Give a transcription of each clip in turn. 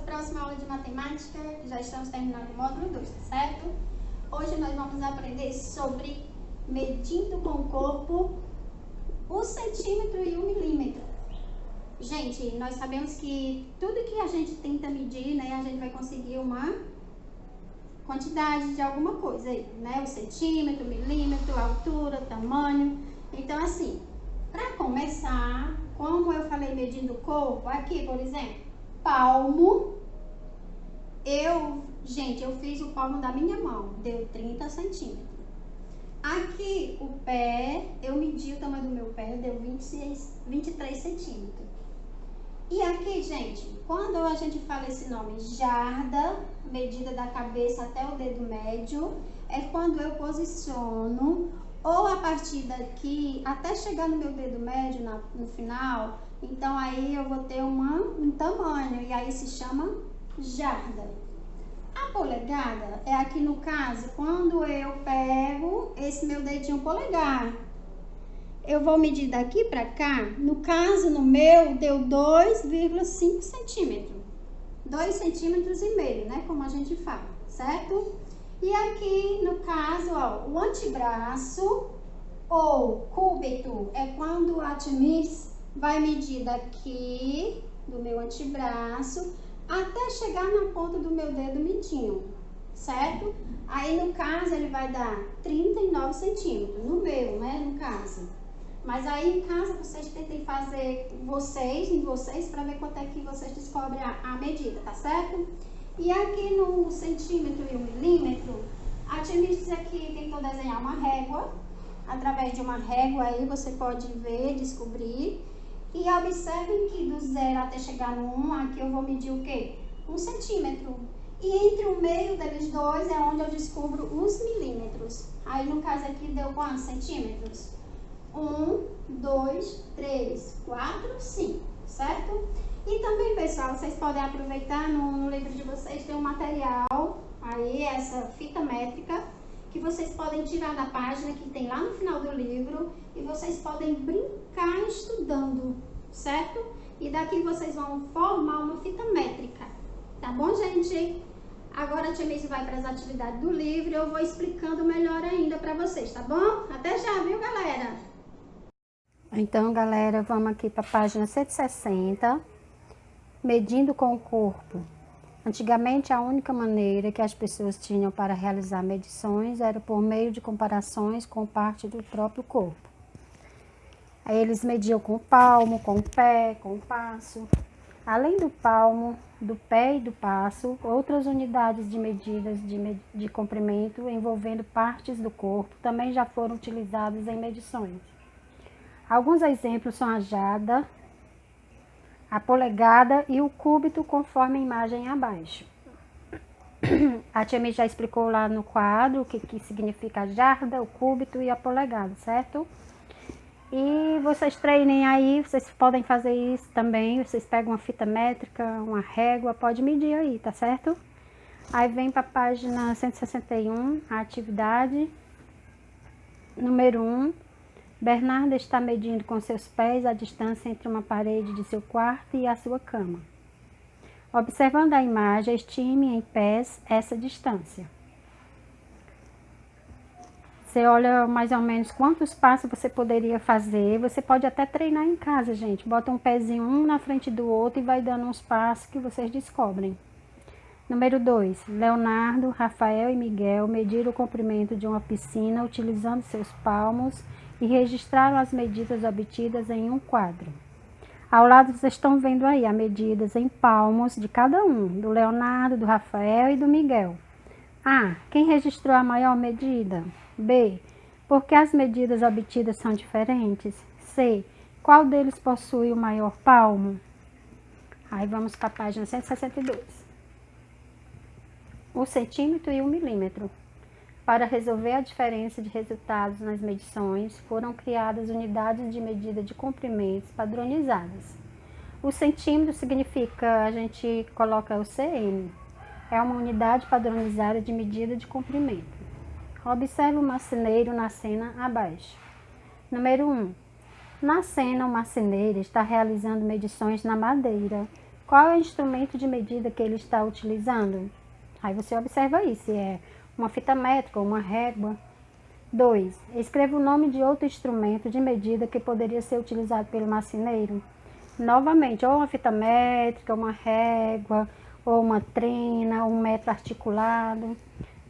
próxima aula de matemática. Já estamos terminando o módulo 2, tá certo? Hoje nós vamos aprender sobre medindo com o corpo o centímetro e o milímetro. Gente, nós sabemos que tudo que a gente tenta medir, né, a gente vai conseguir uma quantidade de alguma coisa aí, né? O centímetro, o milímetro, a altura, o tamanho. Então, assim, para começar, como eu falei medindo o corpo, aqui, por exemplo, palmo, eu fiz o palmo da minha mão, deu 30 centímetros. Aqui, o pé, eu medi o tamanho do meu pé, deu 23 centímetros. E aqui, gente, quando a gente fala esse nome, jarda, medida da cabeça até o dedo médio, é quando eu posiciono ou a partir daqui até chegar no meu dedo médio no final. Então aí eu vou ter um tamanho e aí se chama jarda. A polegada é aqui no caso, quando eu pego esse meu dedinho polegar, eu vou medir daqui pra cá, no caso no meu deu 2,5 centímetros, 2,5 centímetros, né, como a gente fala, certo? E aqui no caso, ó, o antebraço ou cúbito é quando a Timis vai medir daqui do meu antebraço até chegar na ponta do meu dedo mindinho, certo? Aí no caso ele vai dar 39 centímetros, no meu, né, no caso. Mas aí em casa vocês tentem fazer em vocês, para ver quanto é que vocês descobrem a medida, tá certo? E aqui no centímetro e o milímetro, a Timis aqui tentou desenhar uma régua. Através de uma régua aí você pode ver, descobrir. E observem que do 0 até chegar no 1, aqui eu vou medir o quê? 1 centímetro. E entre o meio deles dois é onde eu descubro os milímetros. Aí no caso aqui deu quantos centímetros? 1, 2, 3, 4, 5, certo? E também, pessoal, vocês podem aproveitar no livro de vocês, tem um material aí, essa fita métrica, que vocês podem tirar da página que tem lá no final do livro e vocês podem brincar estudando, certo? E daqui vocês vão formar uma fita métrica, tá bom, gente? Agora a Tia Missy vai para as atividades do livro e eu vou explicando melhor ainda para vocês, tá bom? Até já, viu, galera? Então, galera, vamos aqui para a página 160, medindo com o corpo. Antigamente, a única maneira que as pessoas tinham para realizar medições era por meio de comparações com parte do próprio corpo. Aí eles mediam com o palmo, com o pé, com o passo. Além do palmo, do pé e do passo, outras unidades de medidas de comprimento envolvendo partes do corpo também já foram utilizadas em medições. Alguns exemplos são a jarda, a polegada e o cúbito, conforme a imagem abaixo. A Tia Missy já explicou lá no quadro o que significa a jarda, o cúbito e a polegada, certo? E vocês treinem aí, vocês podem fazer isso também. Vocês pegam uma fita métrica, uma régua, pode medir aí, tá certo? Aí vem para a página 161, a atividade número 1. Bernarda está medindo com seus pés a distância entre uma parede de seu quarto e a sua cama. Observando a imagem, estime em pés essa distância. Você olha mais ou menos quantos passos você poderia fazer. Você pode até treinar em casa, gente. Bota um pezinho um na frente do outro e vai dando uns passos que vocês descobrem. Número 2. Leonardo, Rafael e Miguel mediram o comprimento de uma piscina utilizando seus palmos e registraram as medidas obtidas em um quadro. Ao lado vocês estão vendo aí as medidas em palmos de cada um, do Leonardo, do Rafael e do Miguel. A. Quem registrou a maior medida? B. Por que as medidas obtidas são diferentes? C. Qual deles possui o maior palmo? Aí vamos para a página 162. O centímetro e o milímetro. Para resolver a diferença de resultados nas medições, foram criadas unidades de medida de comprimentos padronizadas. O centímetro significa, a gente coloca o cm, é uma unidade padronizada de medida de comprimento. Observe o marceneiro na cena abaixo. Número 1. Na cena, o marceneiro está realizando medições na madeira Qual é o instrumento de medida que ele está utilizando? Aí você observa aí, se é uma fita métrica ou uma régua. 2. Escreva o nome de outro instrumento de medida que poderia ser utilizado pelo marceneiro. Novamente, ou uma fita métrica, uma régua, ou uma trena, um metro articulado.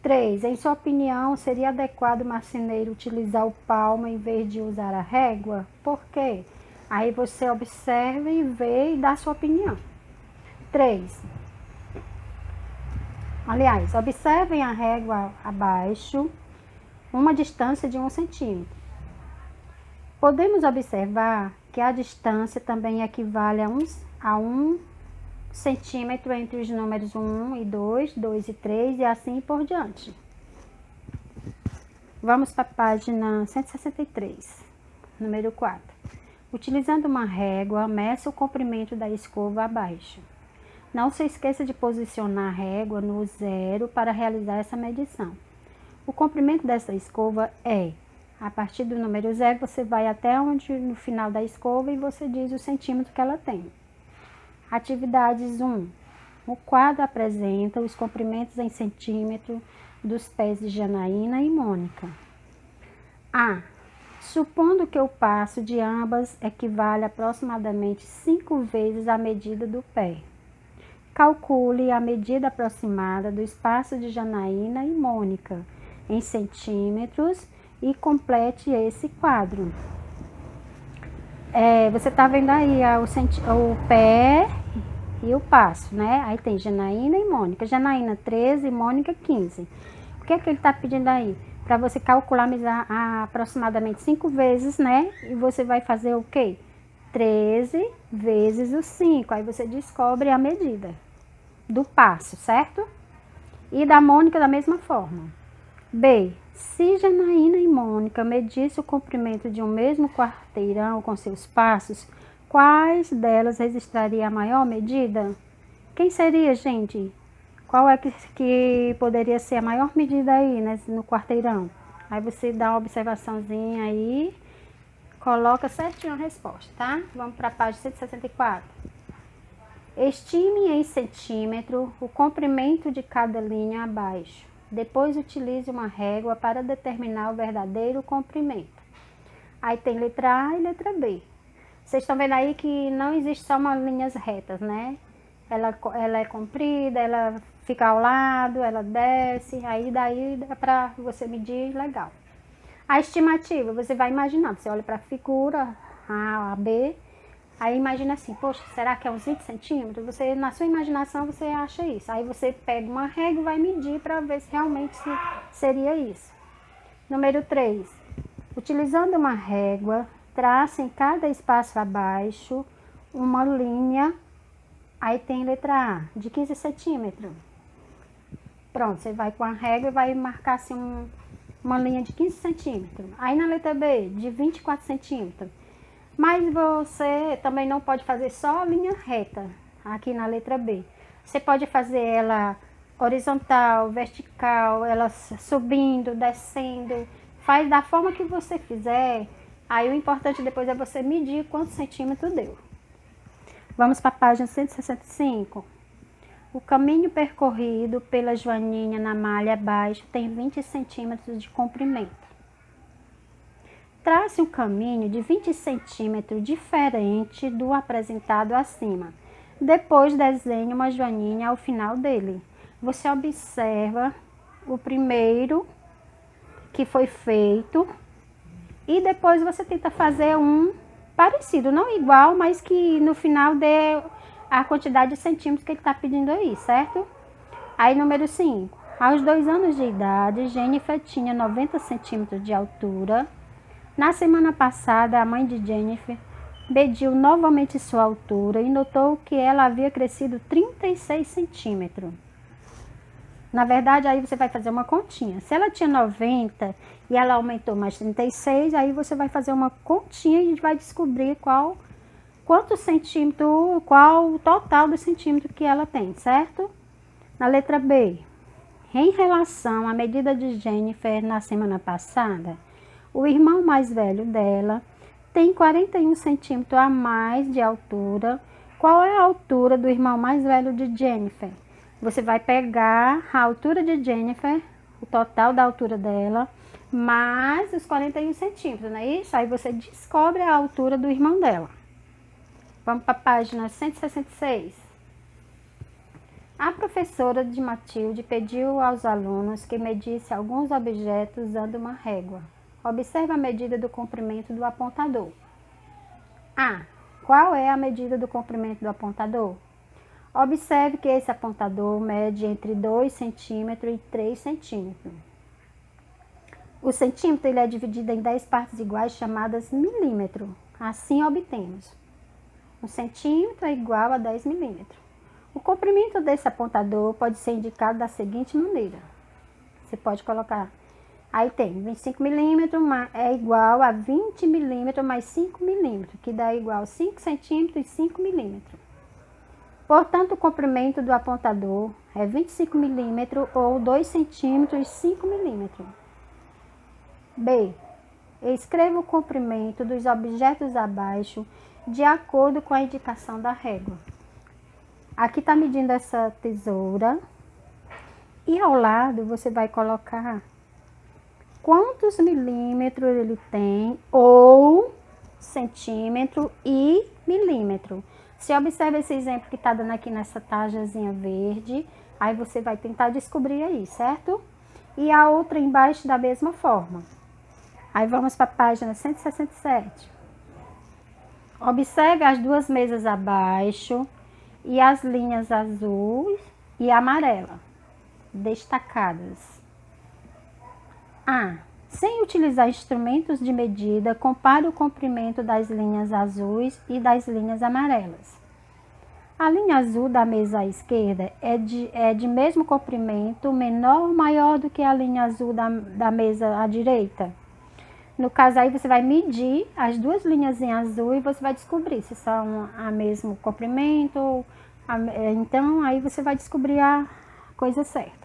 3. Em sua opinião, seria adequado o marceneiro utilizar o palmo em vez de usar a régua? Por quê? Aí você observa e vê e dá sua opinião. 3. Aliás, observem a régua abaixo, uma distância de 1 centímetro. Podemos observar que a distância também equivale a 1 centímetro entre os números 1 e 2, 2 e 3 e assim por diante. Vamos para a página 163, número 4. Utilizando uma régua, meça o comprimento da escova abaixo. Não se esqueça de posicionar a régua no zero para realizar essa medição. O comprimento dessa escova é, a partir do número 0, você vai até onde no final da escova e você diz o centímetro que ela tem. Atividades 1. O quadro apresenta os comprimentos em centímetro dos pés de Janaína e Mônica. A. Supondo que o passo de ambas equivale aproximadamente 5 vezes a medida do pé. Calcule a medida aproximada do espaço de Janaína e Mônica em centímetros e complete esse quadro. Você está vendo aí o pé e o passo, né? Aí tem Janaína e Mônica. Janaína 13 e Mônica 15. O que é que ele está pedindo aí? Para você calcular aproximadamente 5 vezes, né? E você vai fazer o quê? 13 vezes o 5. Aí você descobre a medida do passo, certo? E da Mônica da mesma forma. B. Se Janaína e Mônica medissem o comprimento de um mesmo quarteirão com seus passos, quais delas registraria a maior medida? Quem seria, gente? Qual é que poderia ser a maior medida aí, né, no quarteirão? Aí você dá uma observaçãozinha aí, coloca certinho a resposta, tá? Vamos para a página 164. Estime em centímetro o comprimento de cada linha abaixo. Depois utilize uma régua para determinar o verdadeiro comprimento. Aí tem letra A e letra B. Vocês estão vendo aí que não existe só umas linhas retas, né? Ela é comprida, ela fica ao lado, ela desce, aí daí dá para você medir legal. A estimativa, você vai imaginar, você olha para a figura A, B, aí imagina assim, poxa, será que é uns 20 centímetros? Você, na sua imaginação, você acha isso. Aí você pega uma régua e vai medir para ver se realmente seria isso. Número 3. Utilizando uma régua, traça em cada espaço abaixo uma linha. Aí tem letra A, de 15 centímetros. Pronto, você vai com a régua e vai marcar assim uma linha de 15 centímetros. Aí na letra B, de 24 centímetros. Mas você também não pode fazer só a linha reta aqui na letra B. Você pode fazer ela horizontal, vertical, ela subindo, descendo. Faz da forma que você fizer. Aí o importante depois é você medir quantos centímetros deu. Vamos para a página 165. O caminho percorrido pela joaninha na malha abaixo tem 20 centímetros de comprimento. Trace um caminho de 20 centímetros diferente do apresentado acima. Depois desenhe uma joaninha ao final dele. Você observa o primeiro que foi feito e depois você tenta fazer um parecido, não igual, mas que no final dê a quantidade de centímetros que ele está pedindo aí, certo? Aí, número 5. Aos 2 anos de idade, Jennifer tinha 90 centímetros de altura. Na semana passada, a mãe de Jennifer mediu novamente sua altura e notou que ela havia crescido 36 centímetros. Na verdade, aí você vai fazer uma continha. Se ela tinha 90 e ela aumentou mais 36, aí você vai fazer uma continha e a gente vai descobrir quantos centímetros, qual o total do centímetro que ela tem, certo? Na letra B, em relação à medida de Jennifer na semana passada, o irmão mais velho dela tem 41 centímetros a mais de altura Qual é a altura do irmão mais velho de Jennifer? Você vai pegar a altura de Jennifer, o total da altura dela, mais os 41 centímetros, não é isso? Aí você descobre a altura do irmão dela. Vamos para a página 166. A professora de Matilde pediu aos alunos que medisse alguns objetos usando uma régua. Observe a medida do comprimento do apontador. A. Qual é a medida do comprimento do apontador? Observe que esse apontador mede entre 2 centímetros e 3 centímetros. O centímetro ele é dividido em 10 partes iguais chamadas milímetro. Assim obtemos. 1 centímetro é igual a 10 milímetros. O comprimento desse apontador pode ser indicado da seguinte maneira. Você pode colocar, aí tem 25 milímetros é igual a 20 milímetros mais 5 milímetros, que dá igual a 5 centímetros e 5 milímetros. Portanto, o comprimento do apontador é 25 milímetros ou 2 centímetros e 5 milímetros. B. Escreva o comprimento dos objetos abaixo de acordo com a indicação da régua. Aqui está medindo essa tesoura e ao lado você vai colocar quantos milímetros ele tem ou centímetro e milímetro. Você observa esse exemplo que está dando aqui nessa tajazinha verde, aí você vai tentar descobrir aí, certo? E a outra embaixo da mesma forma. Aí vamos para a página 167. Observe as duas mesas abaixo e as linhas azul e amarela destacadas. A. Sem utilizar instrumentos de medida, compare o comprimento das linhas azuis e das linhas amarelas. A linha azul da mesa à esquerda é de mesmo comprimento, menor ou maior do que a linha azul da mesa à direita? No caso aí você vai medir as duas linhas em azul e você vai descobrir se são a mesmo comprimento. Então aí você vai descobrir a coisa certa.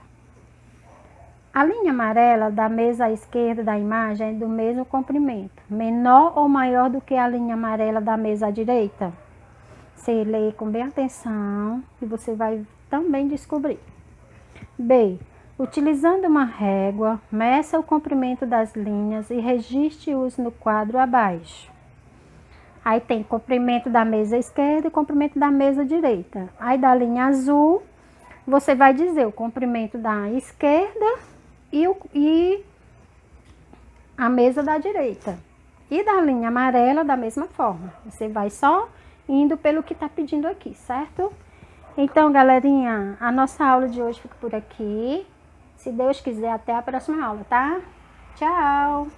A linha amarela da mesa à esquerda da imagem é do mesmo comprimento, menor ou maior do que a linha amarela da mesa à direita? Você lê com bem atenção e você vai também descobrir. B. Utilizando uma régua, meça o comprimento das linhas e registre-os no quadro abaixo. Aí tem comprimento da mesa esquerda e comprimento da mesa direita. Aí da linha azul, você vai dizer o comprimento da esquerda e a mesa da direita. E da linha amarela, da mesma forma. Você vai só indo pelo que está pedindo aqui, certo? Então, galerinha, a nossa aula de hoje fica por aqui. Se Deus quiser, até a próxima aula, tá? Tchau!